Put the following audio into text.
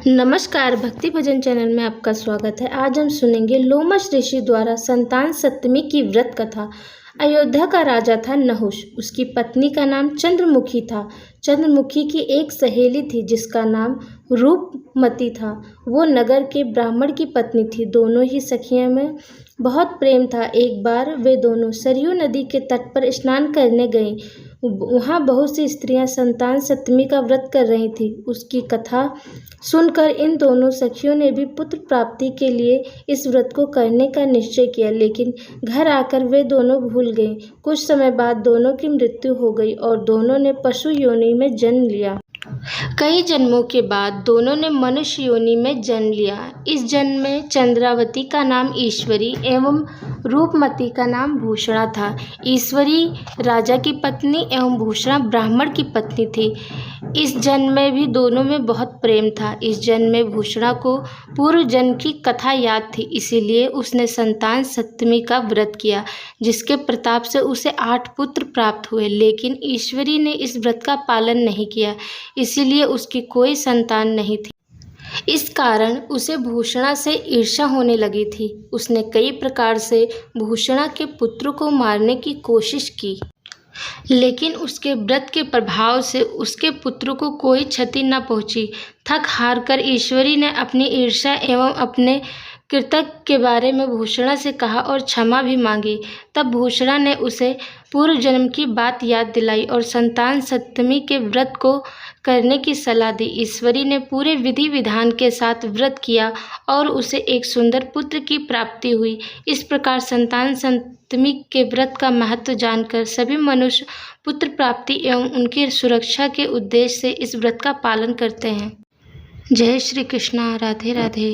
नमस्कार, भक्ति भजन चैनल में आपका स्वागत है। आज हम सुनेंगे लोमश ऋषि द्वारा संतान सप्तमी की व्रत कथा। अयोध्या का राजा था नहुष। उसकी पत्नी का नाम चंद्रमुखी था। चंद्रमुखी की एक सहेली थी जिसका नाम रूपमती था। वो नगर के ब्राह्मण की पत्नी थी। दोनों ही सखियों में बहुत प्रेम था। एक बार वे दोनों सरयू नदी के तट पर स्नान करने गईं। वहाँ बहुत सी स्त्रियां संतान सप्तमी का व्रत कर रही थीं। उसकी कथा सुनकर इन दोनों सखियों ने भी पुत्र प्राप्ति के लिए इस व्रत को करने का निश्चय किया, लेकिन घर आकर वे दोनों भूल गईं। कुछ समय बाद दोनों की मृत्यु हो गई और दोनों ने पशु योनि में जन्म लिया। कई जन्मों के बाद दोनों ने मनुष्य योनि में जन्म लिया। इस जन्म में चंद्रावती का नाम ईश्वरी एवं रूपमती का नाम भूषणा था। ईश्वरी राजा की पत्नी एवं भूषणा ब्राह्मण की पत्नी थी। इस जन्म में भी दोनों में बहुत प्रेम था। इस जन्म में भूषणा को पूर्व जन्म की कथा याद थी, इसीलिए उसने संतान सप्तमी का व्रत किया, जिसके प्रताप से उसे 8 पुत्र प्राप्त हुए। लेकिन ईश्वरी ने इस व्रत का पालन नहीं किया, इसीलिए उसकी कोई संतान नहीं थी। इस कारण उसे भूषणा से ईर्ष्या होने लगी थी। उसने कई प्रकार से भूषणा के पुत्र को मारने की कोशिश की, लेकिन उसके व्रत के प्रभाव से उसके पुत्र को कोई क्षति न पहुंची। थक हार कर ईश्वरी ने अपनी ईर्ष्या एवं अपने कृतज्ञ के बारे में भूषणा से कहा और क्षमा भी मांगी। तब भूषणा ने उसे पूर्व जन्म की बात याद दिलाई और संतान सप्तमी के व्रत को करने की सलाह दी। ईश्वरी ने पूरे विधि विधान के साथ व्रत किया और उसे एक सुंदर पुत्र की प्राप्ति हुई। इस प्रकार संतान सप्तमी के व्रत का महत्व जानकर सभी मनुष्य पुत्र प्राप्ति एवं उनकी सुरक्षा के उद्देश्य से इस व्रत का पालन करते हैं। जय श्री कृष्णा। राधे राधे।